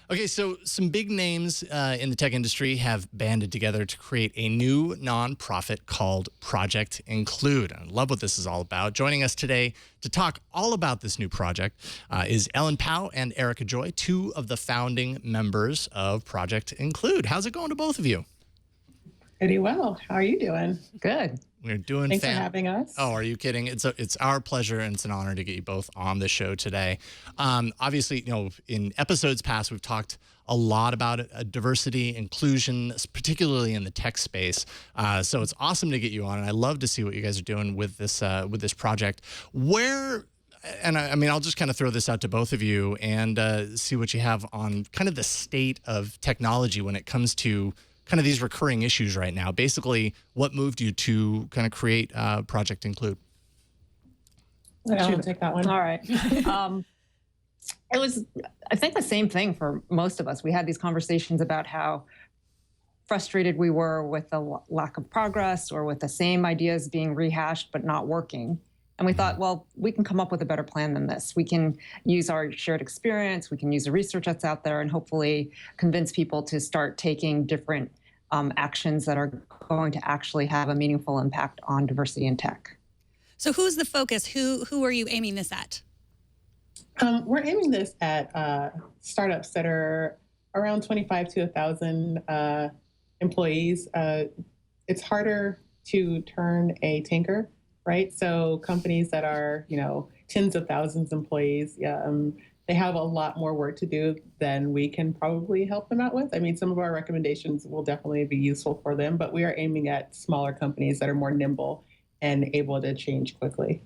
Okay, so some big names in the tech industry have banded together to create a new nonprofit called Project Include. I love what this is all about. Joining us today to talk all about this new project is Ellen Powell and Erica Joy, two of the founding members of Project Include. How's it going to both of you? Pretty well. How are you doing? Good. We're doing Thanks for having us. Oh, are you kidding? It's our pleasure, and it's an honor to get you both on the show today. Obviously, in episodes past, we've talked a lot about diversity, inclusion, particularly in the tech space. So it's awesome to get you on, and I love to see what you guys are doing with this project. I'll just kind of throw this out to both of you and see what you have on kind of the state of technology when it comes to kind of these recurring issues right now. Basically, what moved you to kind of create Project Include? I'll take that one. All right. It was, I think, the same thing for most of us. We had these conversations about how frustrated we were with the lack of progress or with the same ideas being rehashed but not working. And we thought, well, we can come up with a better plan than this. We can use our shared experience, we can use the research that's out there, and hopefully convince people to start taking different actions that are going to actually have a meaningful impact on diversity in tech. So who's the focus? Who are you aiming this at? We're aiming this at startups that are around 25 to 1,000 employees. It's harder to turn a tanker, right? So companies that are, tens of thousands of employees, they have a lot more work to do than we can probably help them out with. I mean, some of our recommendations will definitely be useful for them, but we are aiming at smaller companies that are more nimble and able to change quickly.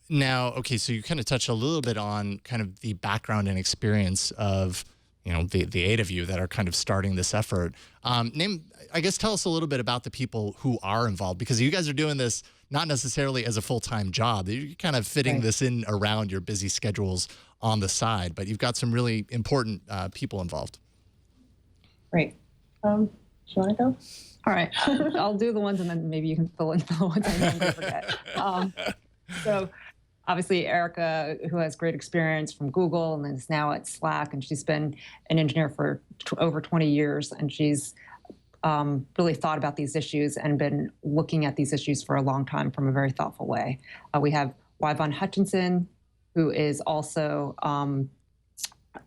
Now, okay, so you kind of touched a little bit on kind of the background and experience of the eight of you that are kind of starting this effort. Tell us a little bit about the people who are involved, because you guys are doing this not necessarily as a full-time job. You're kind of fitting this in around your busy schedules on the side, but you've got some really important people involved. Right. Should I go? All right. I'll do the ones and then maybe you can fill in the ones I know I'm going to forget. So obviously, Erica, who has great experience from Google and is now at Slack, and she's been an engineer for over 20 years, and she's really thought about these issues and been looking at these issues for a long time from a very thoughtful way. We have Yvonne Hutchinson, who is also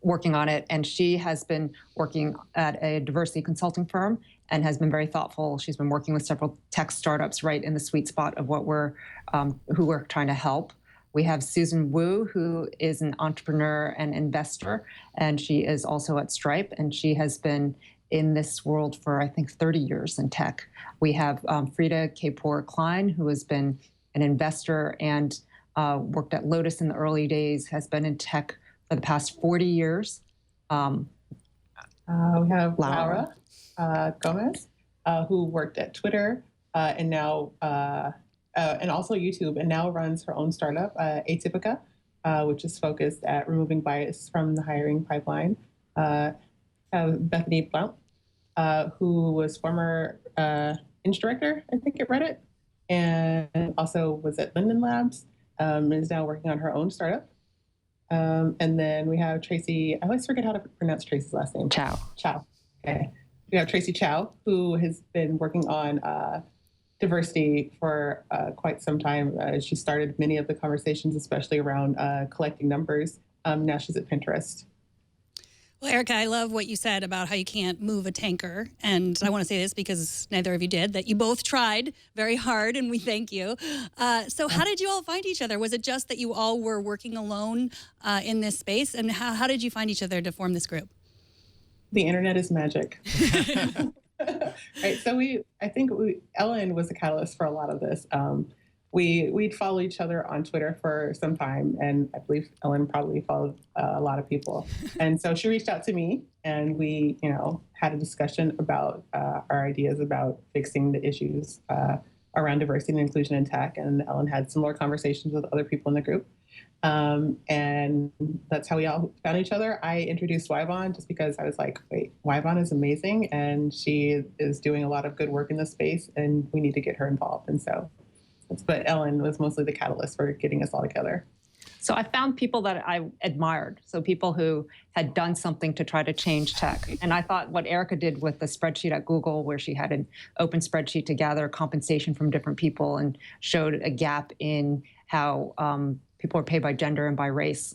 working on it, and she has been working at a diversity consulting firm and has been very thoughtful. She's been working with several tech startups right in the sweet spot of what who we're trying to help. We have Susan Wu, who is an entrepreneur and investor, and she is also at Stripe, and she has been in this world for, I think, 30 years in tech. We have Frida Kapoor-Klein, who has been an investor and worked at Lotus in the early days, has been in tech for the past 40 years. We have Laura Gomez, who worked at Twitter and now and also YouTube, and now runs her own startup, Atypica, which is focused at removing bias from the hiring pipeline. Bethany Blount, who was former Eng director, I think, at Reddit, and also was at Linden Labs, is now working on her own startup. And then we have Tracy, I always forget how to pronounce Tracy's last name. Chow. Okay. We have Tracy Chow, who has been working on diversity for quite some time. She started many of the conversations, especially around collecting numbers. Now she's at Pinterest. Well, Erica, I love what you said about how you can't move a tanker. And I want to say this because neither of you did, that you both tried very hard, and we thank you. So how did you all find each other? Was it just that you all were working alone in this space? And how did you find each other to form this group? The internet is magic. Right. So Ellen was the catalyst for a lot of this. We'd follow each other on Twitter for some time, and I believe Ellen probably followed a lot of people. And so she reached out to me, and we, had a discussion about our ideas about fixing the issues around diversity and inclusion in tech. And Ellen had similar conversations with other people in the group. And that's how we all found each other. I introduced Yvonne just because I was like, wait, Yvonne is amazing, and she is doing a lot of good work in this space, and we need to get her involved. And so, but Ellen was mostly the catalyst for getting us all together. So I found people that I admired. So people who had done something to try to change tech. And I thought what Erica did with the spreadsheet at Google, where she had an open spreadsheet to gather compensation from different people and showed a gap in how people are paid by gender and by race,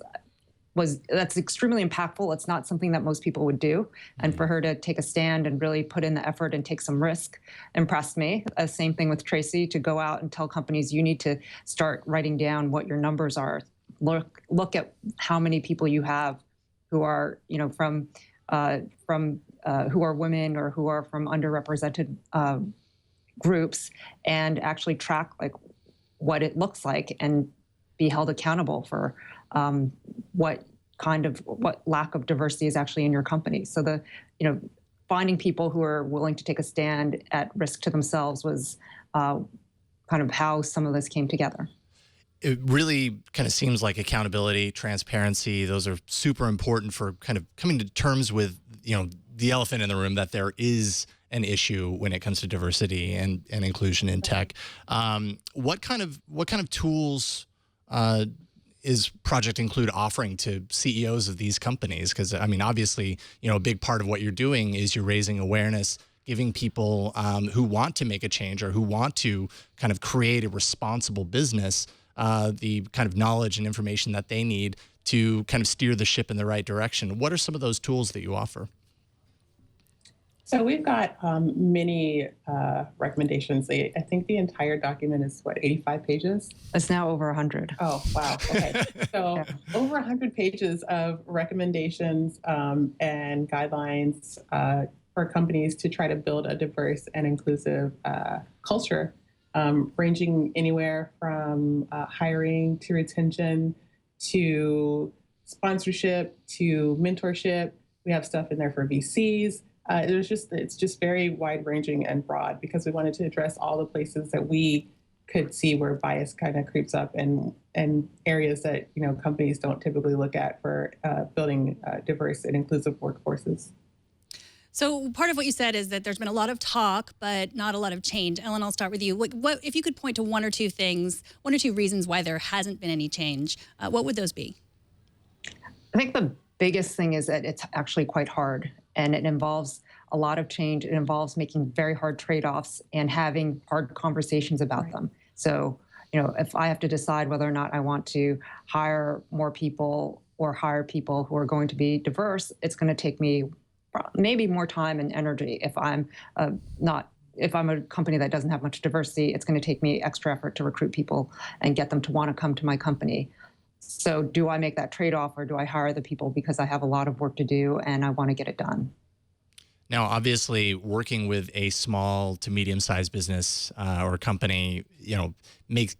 that's extremely impactful. It's not something that most people would do. And for her to take a stand and really put in the effort and take some risk impressed me. Same thing with Tracy, to go out and tell companies, you need to start writing down what your numbers are. Look at how many people you have who are, from who are women or who are from underrepresented groups, and actually track like what it looks like and be held accountable for what lack of diversity is actually in your company. So finding people who are willing to take a stand at risk to themselves was kind of how some of this came together. It really kind of seems like accountability, transparency, those are super important for kind of coming to terms with, the elephant in the room, that there is an issue when it comes to diversity and inclusion in tech. What kind of tools is Project Include offering to CEOs of these companies? Because, I mean, obviously, a big part of what you're doing is you're raising awareness, giving people who want to make a change or who want to kind of create a responsible business the kind of knowledge and information that they need to kind of steer the ship in the right direction. What are some of those tools that you offer? So we've got many recommendations. I think the entire document is 85 pages? It's now over 100. Oh, wow. Okay. So over 100 pages of recommendations and guidelines for companies to try to build a diverse and inclusive culture, ranging anywhere from hiring to retention to sponsorship to mentorship. We have stuff in there for VCs. It's just very wide ranging and broad, because we wanted to address all the places that we could see where bias kind of creeps up, and areas that companies don't typically look at for building diverse and inclusive workforces. So part of what you said is that there's been a lot of talk, but not a lot of change. Ellen, I'll start with you. What if you could point to one or two reasons why there hasn't been any change? What would those be? I think the biggest thing is that it's actually quite hard, and it involves a lot of change. It involves making very hard trade-offs and having hard conversations about them. So, if I have to decide whether or not I want to hire more people or hire people who are going to be diverse, it's going to take me maybe more time and energy. If I'm a company that doesn't have much diversity, it's going to take me extra effort to recruit people and get them to want to come to my company. So do I make that trade-off, or do I hire the people because I have a lot of work to do and I want to get it done? Now, obviously, working with a small to medium-sized business or company, makes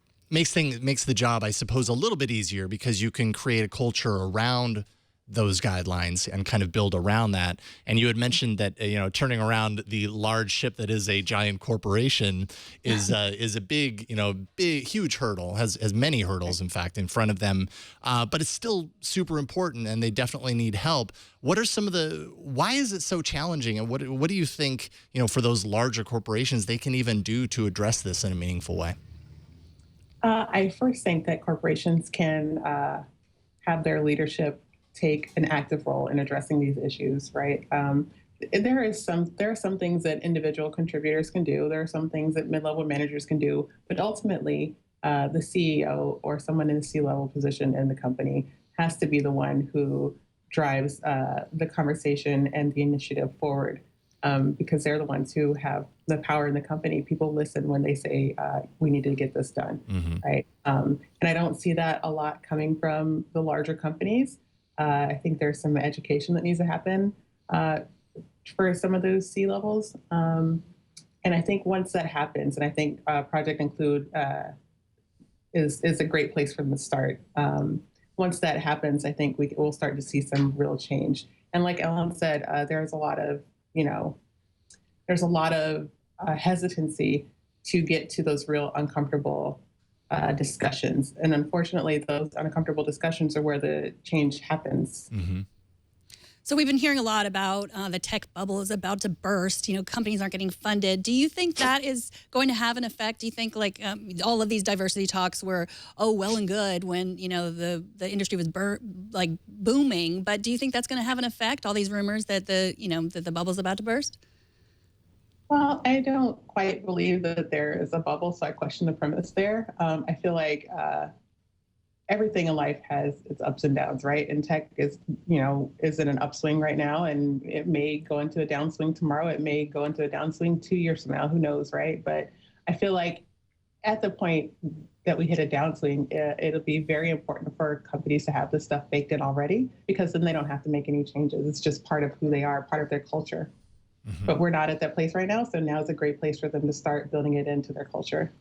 the job, I suppose, a little bit easier, because you can create a culture around those guidelines and kind of build around that. And you had mentioned that turning around the large ship that is a giant corporation is a big, huge hurdle, has many hurdles, in fact, in front of them. But it's still super important, and they definitely need help. What are some of why is it so challenging, and what do you think, for those larger corporations, they can even do to address this in a meaningful way? I first think that corporations can have their leadership take an active role in addressing these issues, right? There are some things that individual contributors can do. There are some things that mid-level managers can do, but ultimately, the CEO or someone in the C-level position in the company has to be the one who drives the conversation and the initiative forward, because they're the ones who have the power in the company. People listen when they say, we need to get this done, right? And I don't see that a lot coming from the larger companies. I think there's some education that needs to happen for some of those C-levels. And I think once that happens, and I think Project Include is a great place from the start. Once that happens, I think we'll start to see some real change. And like Ellen said, there's a lot of hesitancy to get to those real uncomfortable discussions. And unfortunately, those uncomfortable discussions are where the change happens. Mm-hmm. So we've been hearing a lot about the tech bubble is about to burst. You know, companies aren't getting funded. Do you think that is going to have an effect? Do you think like all of these diversity talks were, oh, well and good when, you know, the industry was booming, but do you think that's going to have an effect? All these rumors that the bubble's about to burst? Well, I don't quite believe that there is a bubble, so I question the premise there. I feel like everything in life has its ups and downs, right? And tech is in an upswing right now, and it may go into a downswing tomorrow. It may go into a downswing 2 years from now. Who knows, right? But I feel like at the point that we hit a downswing, it'll be very important for companies to have this stuff baked in already, because then they don't have to make any changes. It's just part of who they are, part of their culture. Mm-hmm. But we're not at that place right now, so now is a great place for them to start building it into their culture.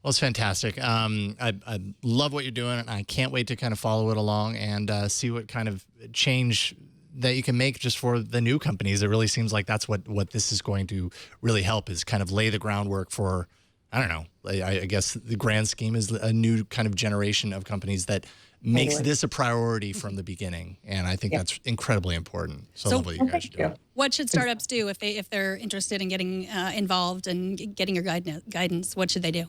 Well, it's fantastic. I love what you're doing, and I can't wait to kind of follow it along and see what kind of change that you can make just for the new companies. It really seems like that's what this is going to really help, is kind of lay the groundwork for, I don't know, I guess the grand scheme is a new kind of generation of companies that makes this a priority from the beginning. And I think that's incredibly important. So I love what you guys are doing. What should startups do if they're interested in getting involved and getting your guidance? What should they do?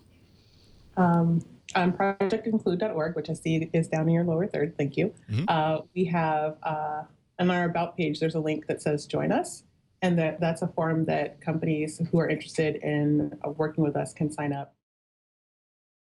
On projectinclude.org, which I see is down in your lower third. Thank you. Mm-hmm. We have on our About page, there's a link that says Join Us. And that's a forum that companies who are interested in working with us can sign up.